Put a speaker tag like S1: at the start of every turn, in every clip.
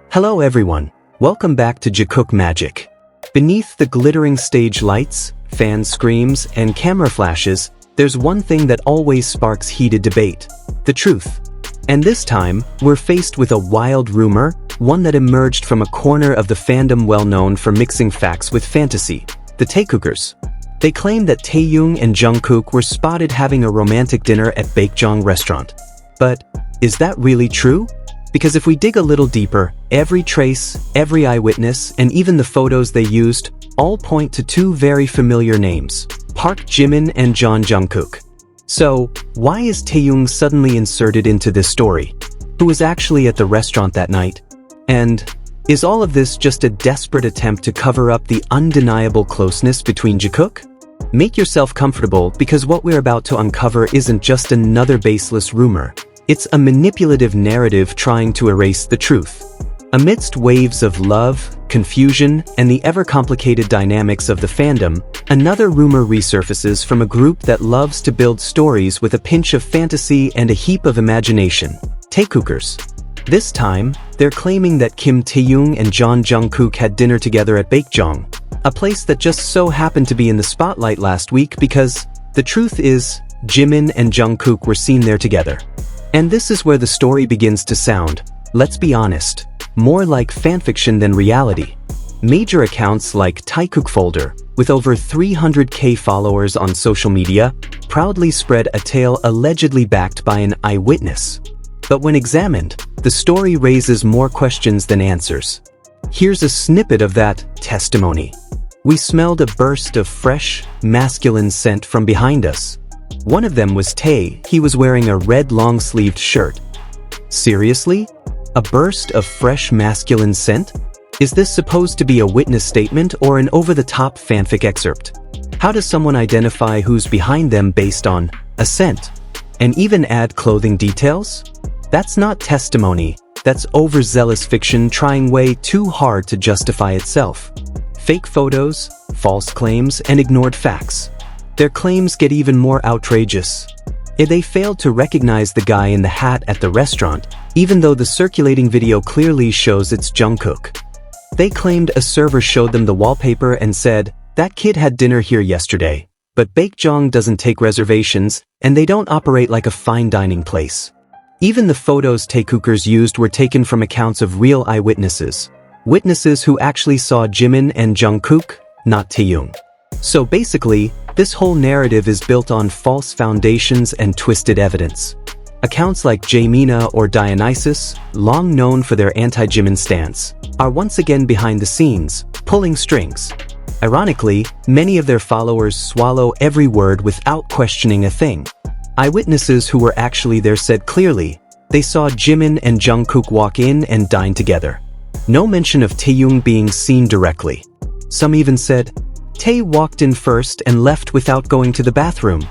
S1: Hello everyone, welcome back to Jikook Magic. Beneath the glittering stage lights, fan screams, and camera flashes, there's one thing that always sparks heated debate: the truth. And this time, we're faced with a wild rumor, one that emerged from a corner of the fandom well known for mixing facts with fantasy: the Taekookers. They claim that Taehyung and Jungkook were spotted having a romantic dinner at Baekjeong Restaurant. But is that really true? Because if we dig a little deeper, every trace, every eyewitness, and even the photos they used all point to two very familiar names: Park Jimin and Jungkook. So, why is Taehyung suddenly inserted into this story? Who was actually at the restaurant that night? And is all of this just a desperate attempt to cover up the undeniable closeness between Jikook? Make yourself comfortable, because what we're about to uncover isn't just another baseless rumor. It's a manipulative narrative trying to erase the truth. Amidst waves of love, confusion, and the ever-complicated dynamics of the fandom, another rumor resurfaces from a group that loves to build stories with a pinch of fantasy and a heap of imagination: Taekookers. This time, they're claiming that Kim Taehyung and Jungkook had dinner together at Baekjeong, a place that just so happened to be in the spotlight last week because, the truth is, Jimin and Jungkook were seen there together. And this is where the story begins to sound, let's be honest, more like fanfiction than reality. Major accounts like Taekook Folder, with over 300k followers on social media, proudly spread a tale allegedly backed by an eyewitness. But when examined, the story raises more questions than answers. Here's a snippet of that testimony. We smelled a burst of fresh, masculine scent from behind us. One of them was Tae. He was wearing a red long-sleeved shirt. Seriously? A burst of fresh masculine scent? Is this supposed to be a witness statement or an over-the-top fanfic excerpt? How does someone identify who's behind them based on a scent? And even add clothing details? That's not testimony. That's overzealous fiction trying way too hard to justify itself. Fake photos, false claims, and ignored facts. Their claims get even more outrageous. They failed to recognize the guy in the hat at the restaurant, even though the circulating video clearly shows it's Jungkook. They claimed a server showed them the wallpaper and said, "That kid had dinner here yesterday." But Baekjeong doesn't take reservations, and they don't operate like a fine dining place. Even the photos Taekookers used were taken from accounts of real eyewitnesses. Witnesses who actually saw Jimin and Jungkook, not Taehyung. So basically, this whole narrative is built on false foundations and twisted evidence. Accounts like Jaemina or Dionysus, long known for their anti-Jimin stance, are once again behind the scenes, pulling strings. Ironically, many of their followers swallow every word without questioning a thing. Eyewitnesses who were actually there said clearly, they saw Jimin and Jungkook walk in and dine together. No mention of Taehyung being seen directly. Some even said, Tae walked in first and left without going to the bathroom,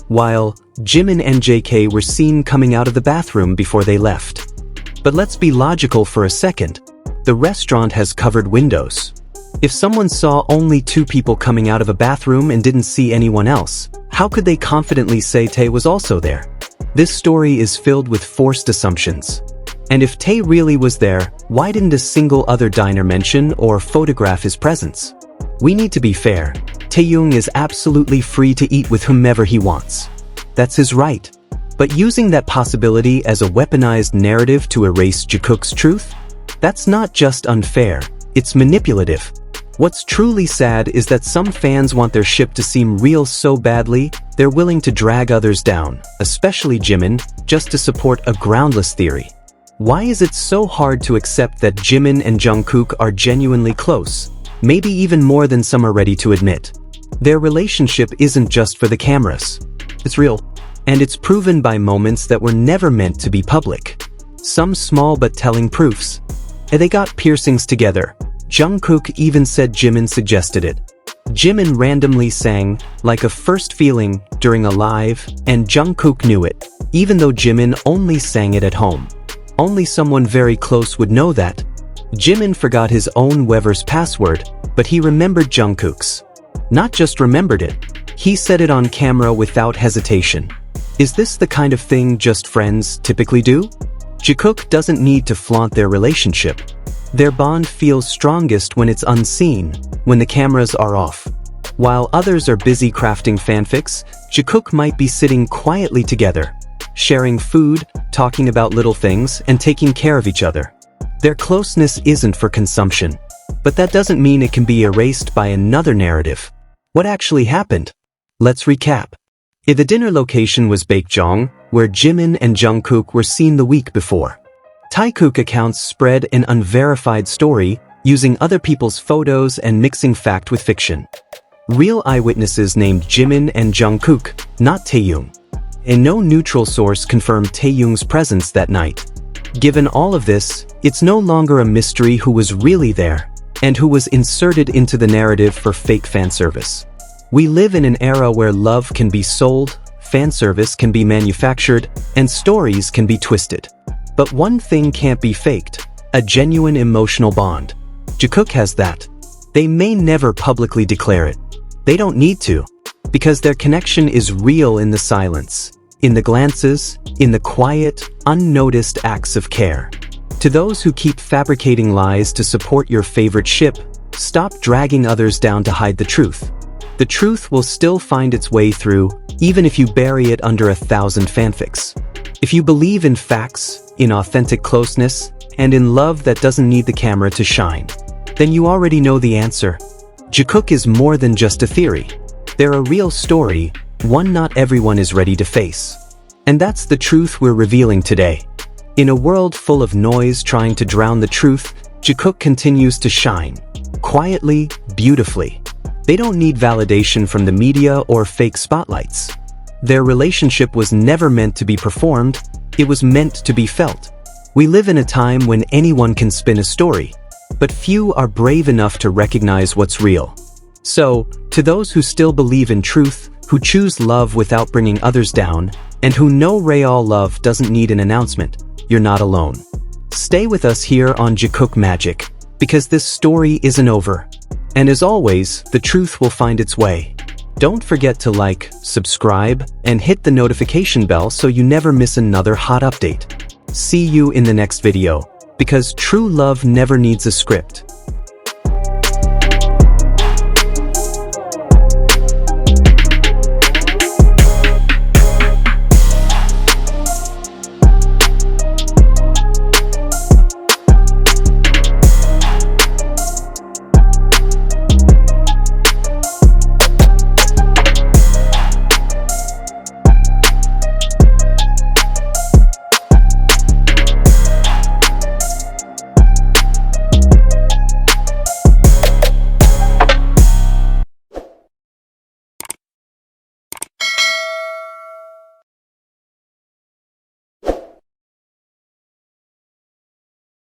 S1: while Jimin and JK were seen coming out of the bathroom before they left. But let's be logical for a second. The restaurant has covered windows. If someone saw only two people coming out of a bathroom and didn't see anyone else, how could they confidently say Tae was also there? This story is filled with forced assumptions. And if Tae really was there, why didn't a single other diner mention or photograph his presence? We need to be fair. Taehyung is absolutely free to eat with whomever he wants. That's his right. But using that possibility as a weaponized narrative to erase Jikook's truth? That's not just unfair, it's manipulative. What's truly sad is that some fans want their ship to seem real so badly, they're willing to drag others down, especially Jimin, just to support a groundless theory. Why is it so hard to accept that Jimin and Jungkook are genuinely close? Maybe even more than some are ready to admit. Their relationship isn't just for the cameras. It's real. And it's proven by moments that were never meant to be public. Some small but telling proofs. And they got piercings together. Jungkook even said Jimin suggested it. Jimin randomly sang, like a first feeling, during a live, and Jungkook knew it, even though Jimin only sang it at home. Only someone very close would know that. Jimin forgot his own Weverse password, but he remembered Jungkook's. Not just remembered it, he said it on camera without hesitation. Is this the kind of thing just friends typically do? Jikook doesn't need to flaunt their relationship. Their bond feels strongest when it's unseen, when the cameras are off. While others are busy crafting fanfics, Jikook might be sitting quietly together, sharing food, talking about little things, and taking care of each other. Their closeness isn't for consumption, but that doesn't mean it can be erased by another narrative. What actually happened? Let's recap. The dinner location was Baekjeong, where Jimin and Jungkook were seen the week before. Taekook accounts spread an unverified story, using other people's photos and mixing fact with fiction. Real eyewitnesses named Jimin and Jungkook, not Taehyung. And no neutral source confirmed Taehyung's presence that night. Given all of this, it's no longer a mystery who was really there, and who was inserted into the narrative for fake fanservice. We live in an era where love can be sold, fanservice can be manufactured, and stories can be twisted. But one thing can't be faked: a genuine emotional bond. Jikook has that. They may never publicly declare it. They don't need to, because their connection is real in the silence, in the glances, in the quiet, unnoticed acts of care. To those who keep fabricating lies to support your favorite ship, stop dragging others down to hide the truth. The truth will still find its way through, even if you bury it under 1,000 fanfics. If you believe in facts, in authentic closeness, and in love that doesn't need the camera to shine, then you already know the answer. Jikook is more than just a theory. They're a real story, one not everyone is ready to face. And that's the truth we're revealing today. In a world full of noise trying to drown the truth, Jikook continues to shine. Quietly, beautifully. They don't need validation from the media or fake spotlights. Their relationship was never meant to be performed, it was meant to be felt. We live in a time when anyone can spin a story, but few are brave enough to recognize what's real. So, to those who still believe in truth, who choose love without bringing others down, and who know real love doesn't need an announcement, you're not alone. Stay with us here on Jikook Magic, because this story isn't over. And as always, the truth will find its way. Don't forget to like, subscribe, and hit the notification bell so you never miss another hot update. See you in the next video, because true love never needs a script.